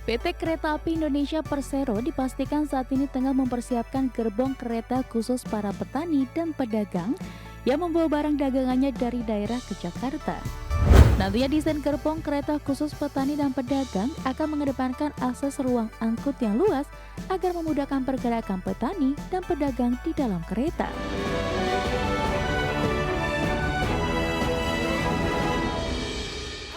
PT Kereta Api Indonesia Persero dipastikan saat ini tengah mempersiapkan gerbong kereta khusus para petani dan pedagang yang membawa barang dagangannya dari daerah ke Jakarta. Nantinya desain gerbong kereta khusus petani dan pedagang akan mengedepankan akses ruang angkut yang luas agar memudahkan pergerakan petani dan pedagang di dalam kereta.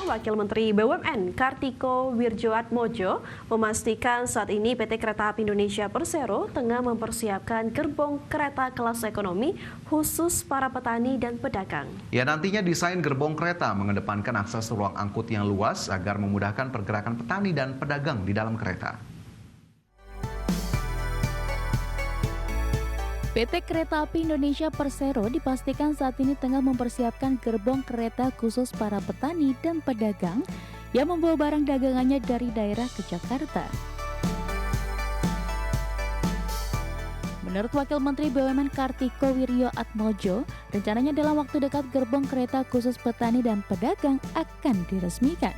Wakil Menteri BUMN Kartiko Wirjoatmojo memastikan saat ini PT Kereta Api Indonesia Persero tengah mempersiapkan gerbong kereta kelas ekonomi khusus para petani dan pedagang. Ya, nantinya desain gerbong kereta mengedepankan akses ruang angkut yang luas agar memudahkan pergerakan petani dan pedagang di dalam kereta. PT Kereta Api Indonesia Persero dipastikan saat ini tengah mempersiapkan gerbong kereta khusus para petani dan pedagang yang membawa barang dagangannya dari daerah ke Jakarta. Menurut Wakil Menteri BUMN Kartiko Wirjoatmojo, rencananya dalam waktu dekat gerbong kereta khusus petani dan pedagang akan diresmikan.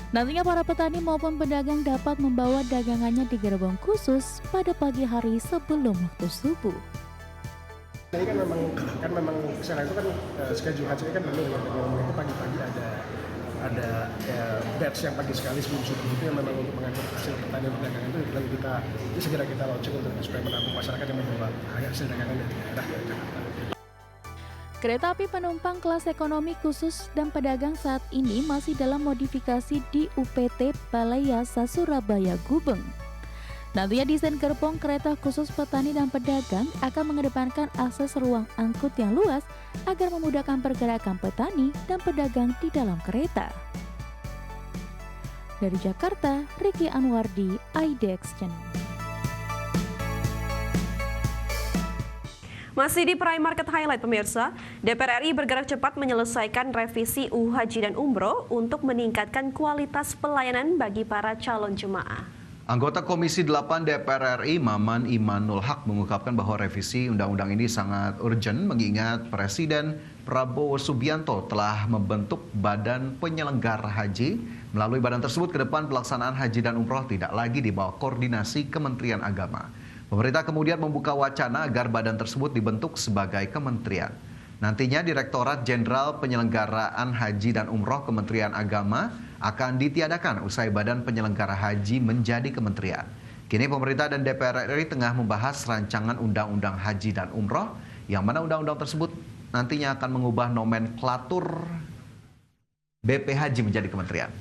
Nantinya para petani maupun pedagang dapat membawa dagangannya di gerbong khusus pada pagi hari sebelum waktu subuh. Ini kan memang sekarang itu kan schedule hasilnya kan benar dengan itu pagi-pagi ada batch yang pagi sekali sebelum subuh itu yang memang untuk mengangkut hasil pertanian pedagang itu dan segera kita launching untuk supaya menampung masyarakat yang membawa hasil dagangan dari daerah ke Jakarta. Kereta api penumpang kelas ekonomi khusus dan pedagang saat ini masih dalam modifikasi di UPT Balai Yasa Surabaya Gubeng. Nantinya desain gerbong kereta khusus petani dan pedagang akan mengedepankan akses ruang angkut yang luas agar memudahkan pergerakan petani dan pedagang di dalam kereta. Dari Jakarta, Ricky Anwardi, IDX Channel. Masih di Prime Market Highlight pemirsa, DPR RI bergerak cepat menyelesaikan revisi UU Haji dan Umroh untuk meningkatkan kualitas pelayanan bagi para calon jemaah. Anggota Komisi 8 DPR RI Maman Imanul Haq mengungkapkan bahwa revisi undang-undang ini sangat urgent mengingat Presiden Prabowo Subianto telah membentuk Badan Penyelenggara Haji. Melalui badan tersebut ke depan pelaksanaan haji dan umroh tidak lagi di bawah koordinasi Kementerian Agama. Pemerintah kemudian membuka wacana agar badan tersebut dibentuk sebagai kementerian. Nantinya Direktorat Jenderal Penyelenggaraan Haji dan Umroh Kementerian Agama akan ditiadakan usai Badan Penyelenggara Haji menjadi kementerian. Kini pemerintah dan DPR RI tengah membahas rancangan Undang-Undang Haji dan Umroh, yang mana undang-undang tersebut nantinya akan mengubah nomenklatur BP Haji menjadi kementerian.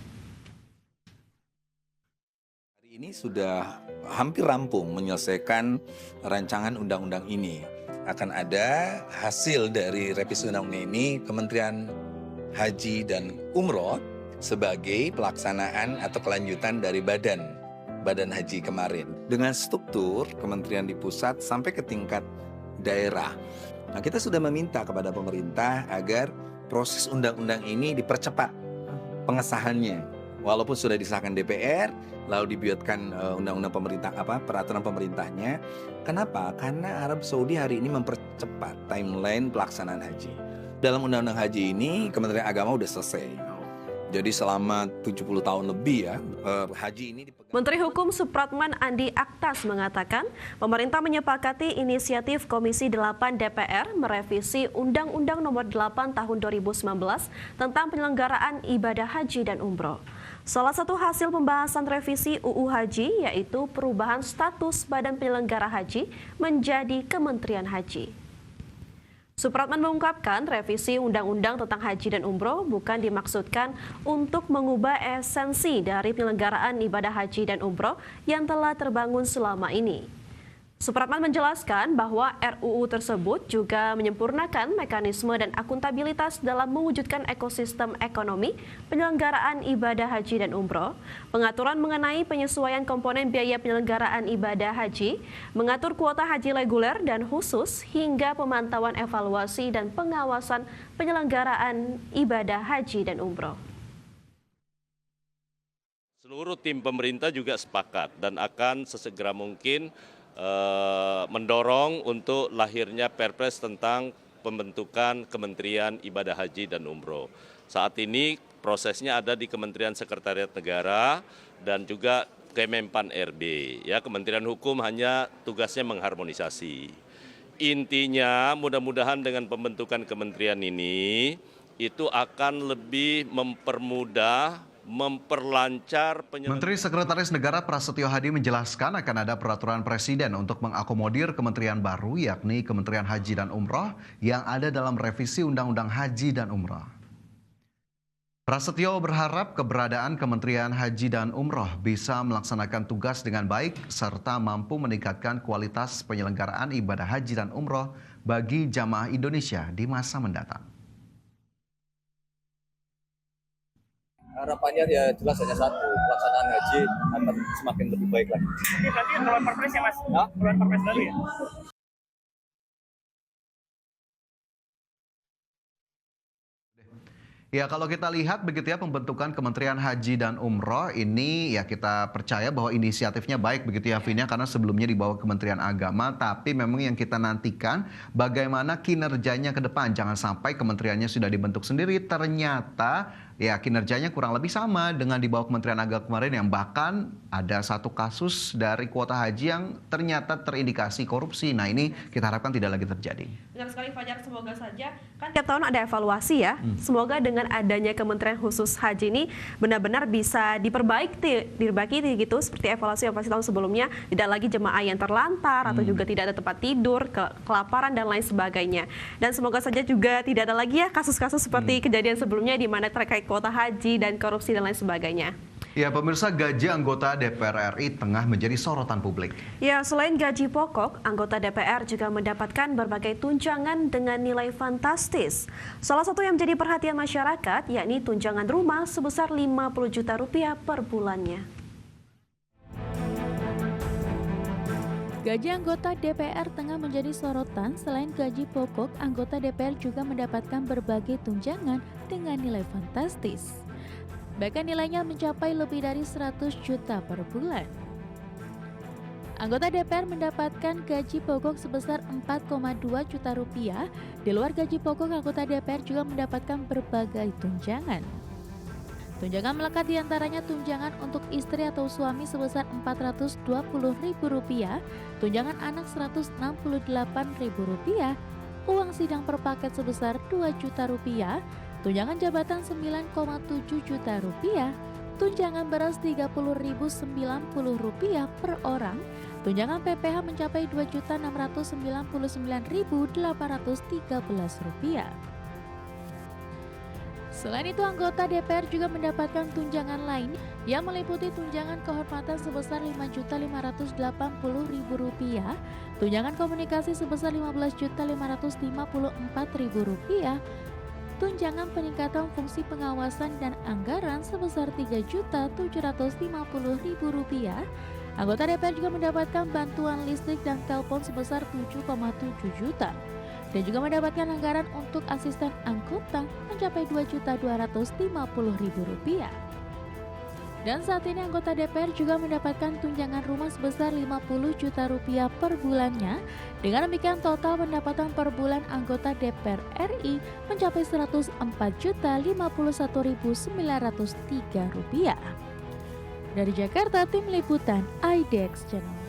Hari ini sudah hampir rampung menyelesaikan rancangan undang-undang ini. Akan ada hasil dari revisi undang-undang ini Kementerian Haji dan Umroh sebagai pelaksanaan atau kelanjutan dari Badan Haji kemarin. Dengan struktur kementerian di pusat sampai ke tingkat daerah. Nah, kita sudah meminta kepada pemerintah agar proses undang-undang ini dipercepat pengesahannya. Walaupun sudah disahkan DPR, lalu dibuatkan undang-undang pemerintah peraturan pemerintahnya. Kenapa? Karena Arab Saudi hari ini mempercepat timeline pelaksanaan haji. Dalam undang-undang haji ini Kementerian Agama sudah selesai. Jadi selama 70 tahun lebih ya, haji ini dipegang. Menteri Hukum Supratman Andi Aktas mengatakan, pemerintah menyepakati inisiatif Komisi 8 DPR merevisi Undang-Undang Nomor 8 Tahun 2019 tentang penyelenggaraan ibadah haji dan umroh. Salah satu hasil pembahasan revisi UU Haji yaitu perubahan status Badan Penyelenggara Haji menjadi Kementerian Haji. Supratman mengungkapkan revisi Undang-Undang tentang Haji dan Umroh bukan dimaksudkan untuk mengubah esensi dari penyelenggaraan ibadah haji dan umroh yang telah terbangun selama ini. Supratman menjelaskan bahwa RUU tersebut juga menyempurnakan mekanisme dan akuntabilitas dalam mewujudkan ekosistem ekonomi penyelenggaraan ibadah haji dan umroh, pengaturan mengenai penyesuaian komponen biaya penyelenggaraan ibadah haji, mengatur kuota haji reguler dan khusus, hingga pemantauan evaluasi dan pengawasan penyelenggaraan ibadah haji dan umroh. Seluruh tim pemerintah juga sepakat dan akan sesegera mungkin mendorong untuk lahirnya Perpres tentang pembentukan Kementerian Ibadah Haji dan Umroh. Saat ini prosesnya ada di Kementerian Sekretariat Negara dan juga Kemenpan RB. Ya, Kementerian Hukum hanya tugasnya mengharmonisasi. Intinya mudah-mudahan dengan pembentukan kementerian ini itu akan lebih mempermudah, memperlancar penyelenggaraan. Menteri Sekretaris Negara Prasetyo Hadi menjelaskan akan ada peraturan presiden untuk mengakomodir kementerian baru yakni Kementerian Haji dan Umroh yang ada dalam revisi Undang-Undang Haji dan Umroh. Prasetyo berharap keberadaan Kementerian Haji dan Umroh bisa melaksanakan tugas dengan baik serta mampu meningkatkan kualitas penyelenggaraan ibadah haji dan umroh bagi jamaah Indonesia di masa mendatang. Harapannya ya jelas hanya satu, pelaksanaan haji akan semakin lebih baik lagi. Oke, berarti keluar perpres ya Mas? Keluar perpres baru ya? Ya, kalau kita lihat begitu ya pembentukan Kementerian Haji dan Umroh ini ya kita percaya bahwa inisiatifnya baik begitu ya Vina, karena sebelumnya dibawa Kementerian Agama, tapi memang yang kita nantikan bagaimana kinerjanya ke depan. Jangan sampai kementeriannya sudah dibentuk sendiri ternyata ya kinerjanya kurang lebih sama dengan di bawah Kementerian Agama kemarin yang bahkan ada satu kasus dari kuota haji yang ternyata terindikasi korupsi. Nah, ini kita harapkan tidak lagi terjadi. Benar sekali Fajar, semoga saja kan tiap tahun ada evaluasi ya. Semoga dengan adanya Kementerian Khusus Haji ini benar-benar bisa diperbaiki gitu seperti evaluasi tahun sebelumnya, tidak lagi jemaah yang terlantar atau juga tidak ada tempat tidur, kelaparan dan lain sebagainya. Dan semoga saja juga tidak ada lagi ya kasus-kasus seperti kejadian sebelumnya di mana terkait kuota haji dan korupsi dan lain sebagainya. Ya, pemirsa, gaji anggota DPR RI tengah menjadi sorotan publik. Ya, selain gaji pokok, anggota DPR juga mendapatkan berbagai tunjangan dengan nilai fantastis. Salah satu yang menjadi perhatian masyarakat yakni tunjangan rumah sebesar 50 juta rupiah per bulannya. Gaji anggota DPR tengah menjadi sorotan. Selain gaji pokok, anggota DPR juga mendapatkan berbagai tunjangan dengan nilai fantastis. Bahkan nilainya mencapai lebih dari 100 juta per bulan. Anggota DPR mendapatkan gaji pokok sebesar 4,2 juta rupiah. Di luar gaji pokok, anggota DPR juga mendapatkan berbagai tunjangan. Tunjangan melekat diantaranya tunjangan untuk istri atau suami sebesar Rp420.000, tunjangan anak Rp168.000, uang sidang per paket sebesar Rp2 juta, tunjangan jabatan Rp9,7 juta, tunjangan beras Rp30.090 per orang, tunjangan PPH mencapai Rp2.699.813. Selain itu, anggota DPR juga mendapatkan tunjangan lain yang meliputi tunjangan kehormatan sebesar Rp5.580.000, tunjangan komunikasi sebesar Rp15.554.000, tunjangan peningkatan fungsi pengawasan dan anggaran sebesar Rp3.750.000. Anggota DPR juga mendapatkan bantuan listrik dan telepon sebesar Rp7,7 juta. Dan juga mendapatkan anggaran untuk asisten anggota mencapai Rp2.250.000. Dan saat ini anggota DPR juga mendapatkan tunjangan rumah sebesar Rp50 juta per bulannya. Dengan demikian total pendapatan per bulan anggota DPR RI mencapai Rp104.051.903. Dari Jakarta, tim liputan IDX Channel.